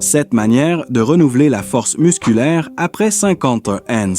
7 manières de renouveler la force musculaire après 51 ans.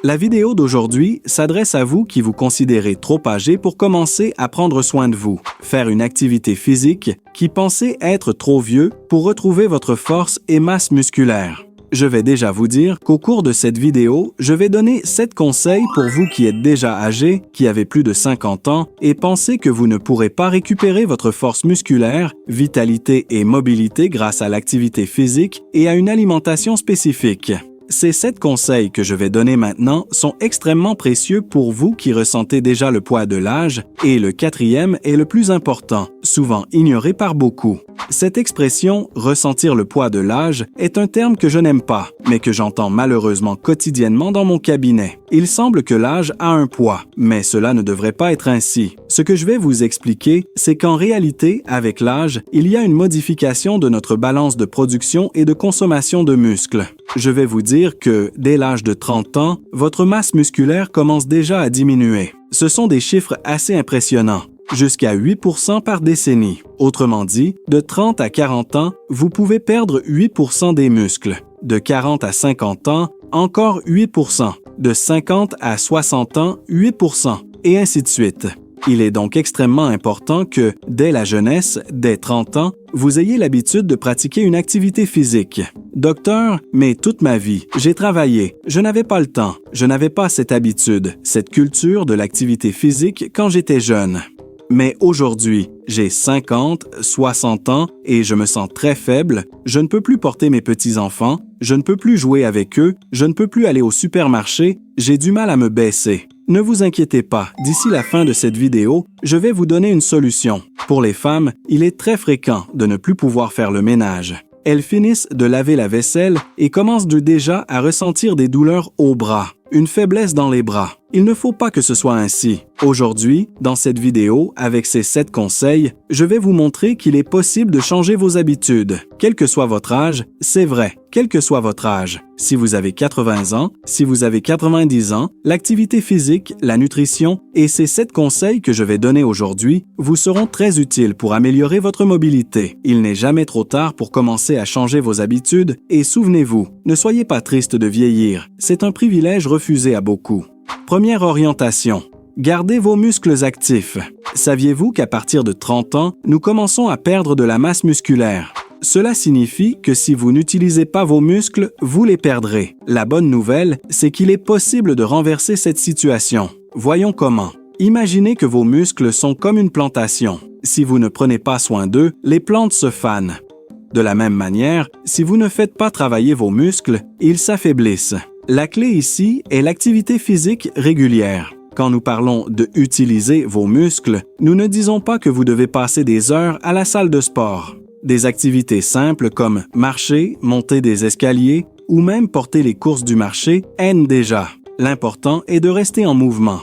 La vidéo d'aujourd'hui s'adresse à vous qui vous considérez trop âgé pour commencer à prendre soin de vous, faire une activité physique, qui pensez être trop vieux pour retrouver votre force et masse musculaire. Je vais déjà vous dire qu'au cours de cette vidéo, je vais donner 7 conseils pour vous qui êtes déjà âgé, qui avez plus de 50 ans et pensez que vous ne pourrez pas récupérer votre force musculaire, vitalité et mobilité grâce à l'activité physique et à une alimentation spécifique. Ces 7 conseils que je vais donner maintenant sont extrêmement précieux pour vous qui ressentez déjà le poids de l'âge et le 4e est le plus important, souvent ignoré par beaucoup. Cette expression « ressentir le poids de l'âge » est un terme que je n'aime pas, mais que j'entends malheureusement quotidiennement dans mon cabinet. Il semble que l'âge a un poids, mais cela ne devrait pas être ainsi. Ce que je vais vous expliquer, c'est qu'en réalité, avec l'âge, il y a une modification de notre balance de production et de consommation de muscles. Je vais vous dire que, dès l'âge de 30 ans, votre masse musculaire commence déjà à diminuer. Ce sont des chiffres assez impressionnants. Jusqu'à 8% par décennie. Autrement dit, de 30 à 40 ans, vous pouvez perdre 8% des muscles. De 40 à 50 ans, encore 8%. De 50 à 60 ans, 8%. Et ainsi de suite. Il est donc extrêmement important que, dès la jeunesse, dès 30 ans, vous ayez l'habitude de pratiquer une activité physique. Docteur, mais toute ma vie, j'ai travaillé, je n'avais pas le temps, je n'avais pas cette habitude, cette culture de l'activité physique quand j'étais jeune. Mais aujourd'hui, j'ai 50, 60 ans et je me sens très faible, je ne peux plus porter mes petits-enfants, je ne peux plus jouer avec eux, je ne peux plus aller au supermarché, j'ai du mal à me baisser. Ne vous inquiétez pas, d'ici la fin de cette vidéo, je vais vous donner une solution. Pour les femmes, il est très fréquent de ne plus pouvoir faire le ménage. Elles finissent de laver la vaisselle et commencent déjà à ressentir des douleurs aux bras, une faiblesse dans les bras. Il ne faut pas que ce soit ainsi. Aujourd'hui, dans cette vidéo, avec ces 7 conseils, je vais vous montrer qu'il est possible de changer vos habitudes. Quel que soit votre âge, c'est vrai, quel que soit votre âge. Si vous avez 80 ans, si vous avez 90 ans, l'activité physique, la nutrition et ces 7 conseils que je vais donner aujourd'hui vous seront très utiles pour améliorer votre mobilité. Il n'est jamais trop tard pour commencer à changer vos habitudes et souvenez-vous, ne soyez pas triste de vieillir. C'est un privilège refusé à beaucoup. Première orientation. Gardez vos muscles actifs. Saviez-vous qu'à partir de 30 ans, nous commençons à perdre de la masse musculaire? Cela signifie que si vous n'utilisez pas vos muscles, vous les perdrez. La bonne nouvelle, c'est qu'il est possible de renverser cette situation. Voyons comment. Imaginez que vos muscles sont comme une plantation. Si vous ne prenez pas soin d'eux, les plantes se fanent. De la même manière, si vous ne faites pas travailler vos muscles, ils s'affaiblissent. La clé ici est l'activité physique régulière. Quand nous parlons de « utiliser vos muscles », nous ne disons pas que vous devez passer des heures à la salle de sport. Des activités simples comme marcher, monter des escaliers ou même porter les courses du marché aident déjà. L'important est de rester en mouvement.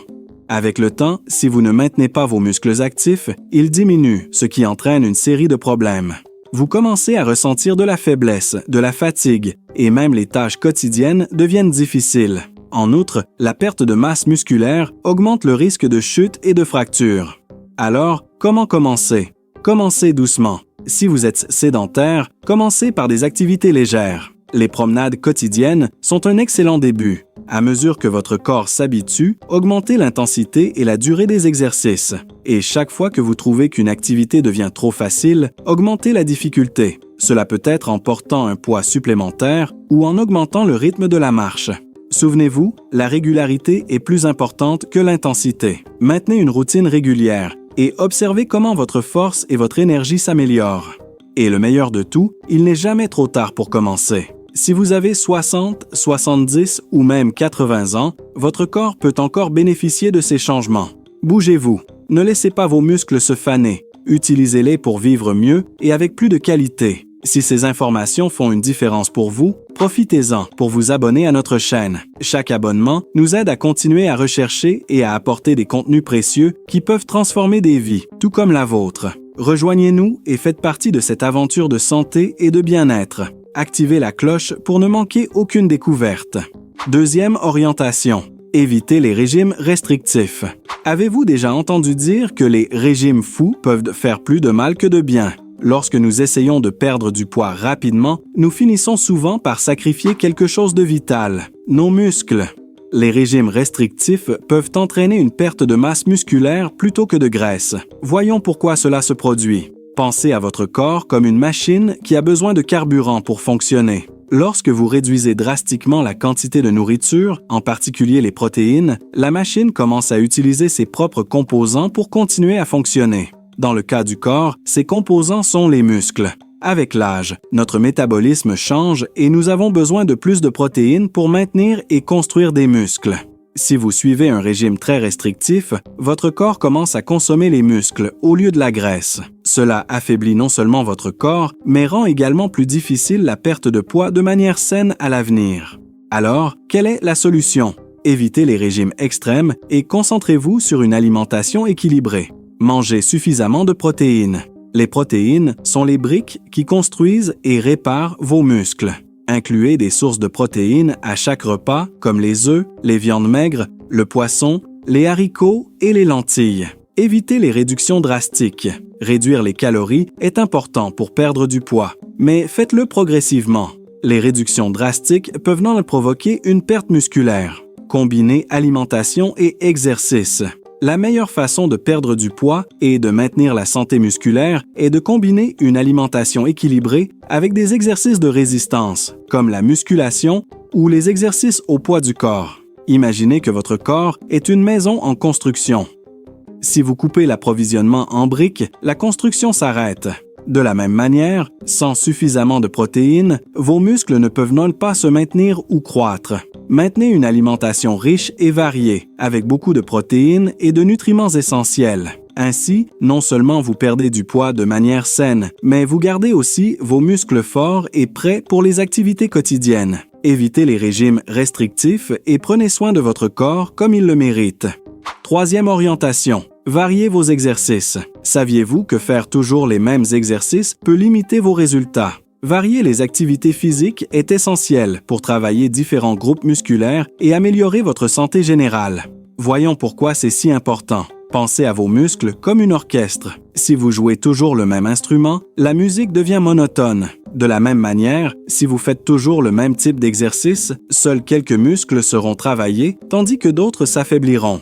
Avec le temps, si vous ne maintenez pas vos muscles actifs, ils diminuent, ce qui entraîne une série de problèmes. Vous commencez à ressentir de la faiblesse, de la fatigue, et même les tâches quotidiennes deviennent difficiles. En outre, la perte de masse musculaire augmente le risque de chute et de fracture. Alors, comment commencer? Commencez doucement. Si vous êtes sédentaire, commencez par des activités légères. Les promenades quotidiennes sont un excellent début. À mesure que votre corps s'habitue, augmentez l'intensité et la durée des exercices. Et chaque fois que vous trouvez qu'une activité devient trop facile, augmentez la difficulté. Cela peut être en portant un poids supplémentaire ou en augmentant le rythme de la marche. Souvenez-vous, la régularité est plus importante que l'intensité. Maintenez une routine régulière et observez comment votre force et votre énergie s'améliorent. Et le meilleur de tout, il n'est jamais trop tard pour commencer. Si vous avez 60, 70 ou même 80 ans, votre corps peut encore bénéficier de ces changements. Bougez-vous, ne laissez pas vos muscles se faner, utilisez-les pour vivre mieux et avec plus de qualité. Si ces informations font une différence pour vous, profitez-en pour vous abonner à notre chaîne. Chaque abonnement nous aide à continuer à rechercher et à apporter des contenus précieux qui peuvent transformer des vies, tout comme la vôtre. Rejoignez-nous et faites partie de cette aventure de santé et de bien-être. Activez la cloche pour ne manquer aucune découverte. Deuxième orientation. Évitez les régimes restrictifs. Avez-vous déjà entendu dire que les régimes fous peuvent faire plus de mal que de bien? Lorsque nous essayons de perdre du poids rapidement, nous finissons souvent par sacrifier quelque chose de vital, nos muscles. Les régimes restrictifs peuvent entraîner une perte de masse musculaire plutôt que de graisse. Voyons pourquoi cela se produit. Pensez à votre corps comme une machine qui a besoin de carburant pour fonctionner. Lorsque vous réduisez drastiquement la quantité de nourriture, en particulier les protéines, la machine commence à utiliser ses propres composants pour continuer à fonctionner. Dans le cas du corps, ces composants sont les muscles. Avec l'âge, notre métabolisme change et nous avons besoin de plus de protéines pour maintenir et construire des muscles. Si vous suivez un régime très restrictif, votre corps commence à consommer les muscles au lieu de la graisse. Cela affaiblit non seulement votre corps, mais rend également plus difficile la perte de poids de manière saine à l'avenir. Alors, quelle est la solution? Évitez les régimes extrêmes et concentrez-vous sur une alimentation équilibrée. Mangez suffisamment de protéines. Les protéines sont les briques qui construisent et réparent vos muscles. Incluez des sources de protéines à chaque repas, comme les œufs, les viandes maigres, le poisson, les haricots et les lentilles. Évitez les réductions drastiques. Réduire les calories est important pour perdre du poids, mais faites-le progressivement. Les réductions drastiques peuvent non provoquer une perte musculaire. Combinez alimentation et exercice. La meilleure façon de perdre du poids et de maintenir la santé musculaire est de combiner une alimentation équilibrée avec des exercices de résistance, comme la musculation ou les exercices au poids du corps. Imaginez que votre corps est une maison en construction. Si vous coupez l'approvisionnement en briques, la construction s'arrête. De la même manière, sans suffisamment de protéines, vos muscles ne peuvent non pas se maintenir ou croître. Maintenez une alimentation riche et variée, avec beaucoup de protéines et de nutriments essentiels. Ainsi, non seulement vous perdez du poids de manière saine, mais vous gardez aussi vos muscles forts et prêts pour les activités quotidiennes. Évitez les régimes restrictifs et prenez soin de votre corps comme il le mérite. Troisième orientation. Variez vos exercices. Saviez-vous que faire toujours les mêmes exercices peut limiter vos résultats? Varier les activités physiques est essentiel pour travailler différents groupes musculaires et améliorer votre santé générale. Voyons pourquoi c'est si important. Pensez à vos muscles comme un orchestre. Si vous jouez toujours le même instrument, la musique devient monotone. De la même manière, si vous faites toujours le même type d'exercice, seuls quelques muscles seront travaillés, tandis que d'autres s'affaibliront.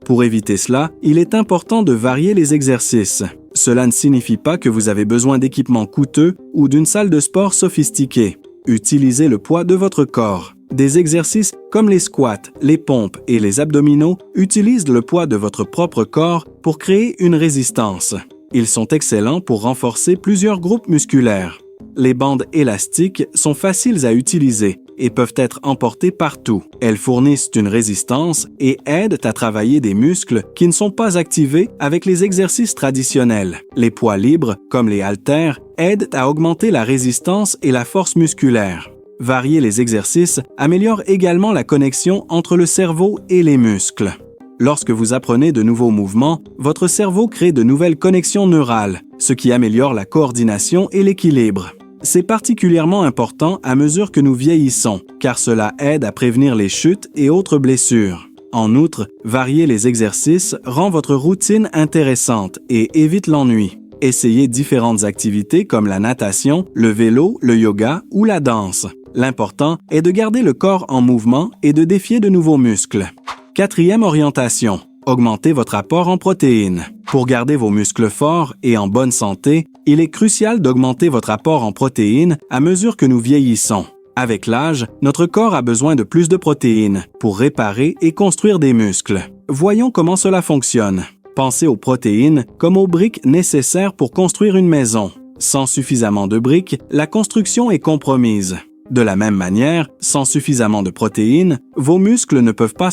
Pour éviter cela, il est important de varier les exercices. Cela ne signifie pas que vous avez besoin d'équipements coûteux ou d'une salle de sport sophistiquée. Utilisez le poids de votre corps. Des exercices comme les squats, les pompes et les abdominaux utilisent le poids de votre propre corps pour créer une résistance. Ils sont excellents pour renforcer plusieurs groupes musculaires. Les bandes élastiques sont faciles à utiliser et peuvent être emportées partout. Elles fournissent une résistance et aident à travailler des muscles qui ne sont pas activés avec les exercices traditionnels. Les poids libres, comme les haltères, aident à augmenter la résistance et la force musculaire. Varier les exercices améliore également la connexion entre le cerveau et les muscles. Lorsque vous apprenez de nouveaux mouvements, votre cerveau crée de nouvelles connexions neurales, ce qui améliore la coordination et l'équilibre. C'est particulièrement important à mesure que nous vieillissons, car cela aide à prévenir les chutes et autres blessures. En outre, varier les exercices rend votre routine intéressante et évite l'ennui. Essayez différentes activités comme la natation, le vélo, le yoga ou la danse. L'important est de garder le corps en mouvement et de défier de nouveaux muscles. Quatrième orientation. Augmentez votre apport en protéines. Pour garder vos muscles forts et en bonne santé, il est crucial d'augmenter votre apport en protéines à mesure que nous vieillissons. Avec l'âge, notre corps a besoin de plus de protéines pour réparer et construire des muscles. Voyons comment cela fonctionne. Pensez aux protéines comme aux briques nécessaires pour construire une maison. Sans suffisamment de briques, la construction est compromise. De la même manière, sans suffisamment de protéines, vos muscles ne peuvent pas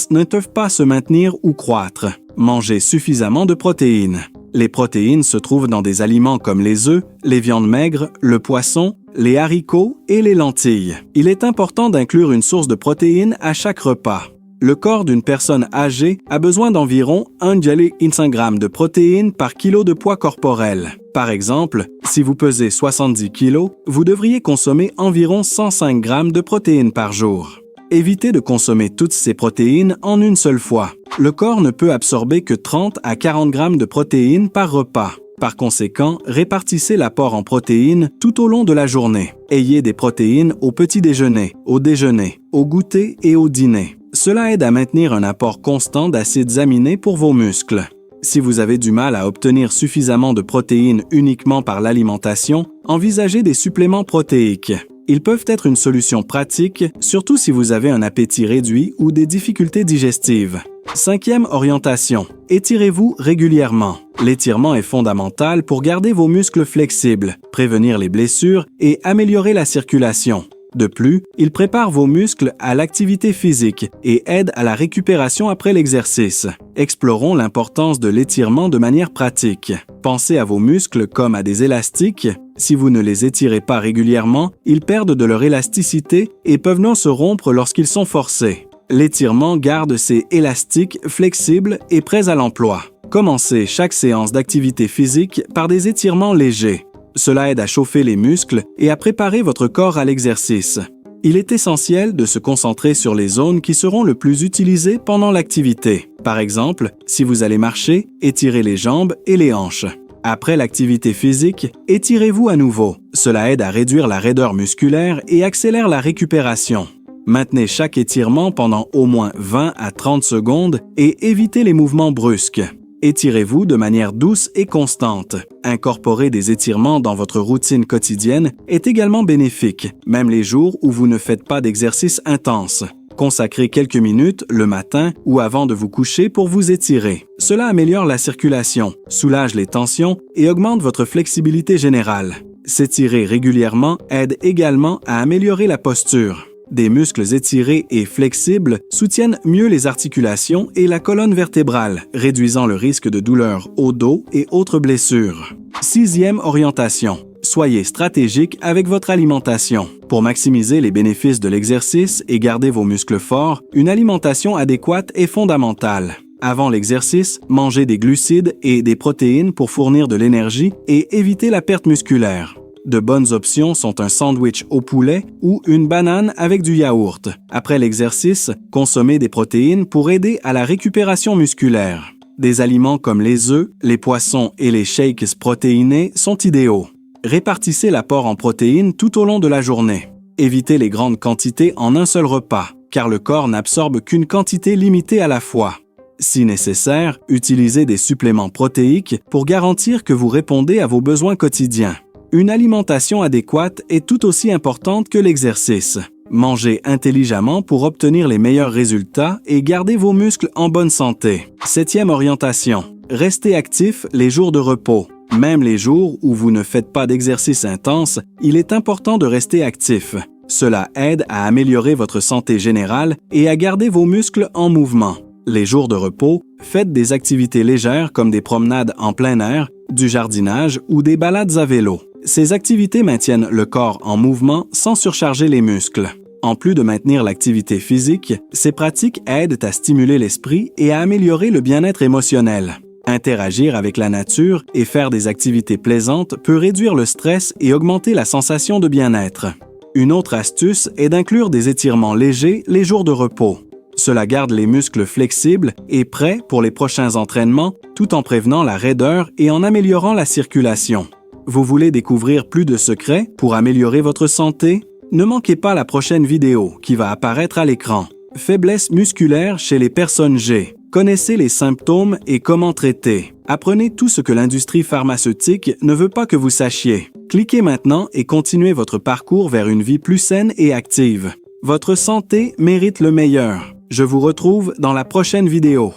se maintenir ou croître. Mangez suffisamment de protéines. Les protéines se trouvent dans des aliments comme les œufs, les viandes maigres, le poisson, les haricots et les lentilles. Il est important d'inclure une source de protéines à chaque repas. Le corps d'une personne âgée a besoin d'environ 1,5 g de protéines par kilo de poids corporel. Par exemple, si vous pesez 70 kg, vous devriez consommer environ 105 g de protéines par jour. Évitez de consommer toutes ces protéines en une seule fois. Le corps ne peut absorber que 30 à 40 g de protéines par repas. Par conséquent, répartissez l'apport en protéines tout au long de la journée. Ayez des protéines au petit déjeuner, au déjeuner, au goûter et au dîner. Cela aide à maintenir un apport constant d'acides aminés pour vos muscles. Si vous avez du mal à obtenir suffisamment de protéines uniquement par l'alimentation, envisagez des suppléments protéiques. Ils peuvent être une solution pratique, surtout si vous avez un appétit réduit ou des difficultés digestives. 5e orientation. Étirez-vous régulièrement. L'étirement est fondamental pour garder vos muscles flexibles, prévenir les blessures et améliorer la circulation. De plus, il prépare vos muscles à l'activité physique et aide à la récupération après l'exercice. Explorons l'importance de l'étirement de manière pratique. Pensez à vos muscles comme à des élastiques. Si vous ne les étirez pas régulièrement, ils perdent de leur élasticité et peuvent même se rompre lorsqu'ils sont forcés. L'étirement garde ces élastiques flexibles et prêts à l'emploi. Commencez chaque séance d'activité physique par des étirements légers. Cela aide à chauffer les muscles et à préparer votre corps à l'exercice. Il est essentiel de se concentrer sur les zones qui seront le plus utilisées pendant l'activité. Par exemple, si vous allez marcher, étirez les jambes et les hanches. Après l'activité physique, étirez-vous à nouveau. Cela aide à réduire la raideur musculaire et accélère la récupération. Maintenez chaque étirement pendant au moins 20 à 30 secondes et évitez les mouvements brusques. Étirez-vous de manière douce et constante. Incorporer des étirements dans votre routine quotidienne est également bénéfique, même les jours où vous ne faites pas d'exercice intense. Consacrez quelques minutes le matin ou avant de vous coucher pour vous étirer. Cela améliore la circulation, soulage les tensions et augmente votre flexibilité générale. S'étirer régulièrement aide également à améliorer la posture. Des muscles étirés et flexibles soutiennent mieux les articulations et la colonne vertébrale, réduisant le risque de douleurs au dos et autres blessures. 6e orientation. Soyez stratégique avec votre alimentation. Pour maximiser les bénéfices de l'exercice et garder vos muscles forts, une alimentation adéquate est fondamentale. Avant l'exercice, mangez des glucides et des protéines pour fournir de l'énergie et éviter la perte musculaire. De bonnes options sont un sandwich au poulet ou une banane avec du yaourt. Après l'exercice, consommez des protéines pour aider à la récupération musculaire. Des aliments comme les œufs, les poissons et les shakes protéinés sont idéaux. Répartissez l'apport en protéines tout au long de la journée. Évitez les grandes quantités en un seul repas, car le corps n'absorbe qu'une quantité limitée à la fois. Si nécessaire, utilisez des suppléments protéiques pour garantir que vous répondez à vos besoins quotidiens. Une alimentation adéquate est tout aussi importante que l'exercice. Mangez intelligemment pour obtenir les meilleurs résultats et garder vos muscles en bonne santé. 7e orientation. Restez actif les jours de repos. Même les jours où vous ne faites pas d'exercice intense, il est important de rester actif. Cela aide à améliorer votre santé générale et à garder vos muscles en mouvement. Les jours de repos, faites des activités légères comme des promenades en plein air, du jardinage ou des balades à vélo. Ces activités maintiennent le corps en mouvement sans surcharger les muscles. En plus de maintenir l'activité physique, ces pratiques aident à stimuler l'esprit et à améliorer le bien-être émotionnel. Interagir avec la nature et faire des activités plaisantes peut réduire le stress et augmenter la sensation de bien-être. Une autre astuce est d'inclure des étirements légers les jours de repos. Cela garde les muscles flexibles et prêts pour les prochains entraînements, tout en prévenant la raideur et en améliorant la circulation. Vous voulez découvrir plus de secrets pour améliorer votre santé? Ne manquez pas la prochaine vidéo qui va apparaître à l'écran. Faiblesse musculaire chez les personnes G. Connaissez les symptômes et comment traiter. Apprenez tout ce que l'industrie pharmaceutique ne veut pas que vous sachiez. Cliquez maintenant et continuez votre parcours vers une vie plus saine et active. Votre santé mérite le meilleur. Je vous retrouve dans la prochaine vidéo.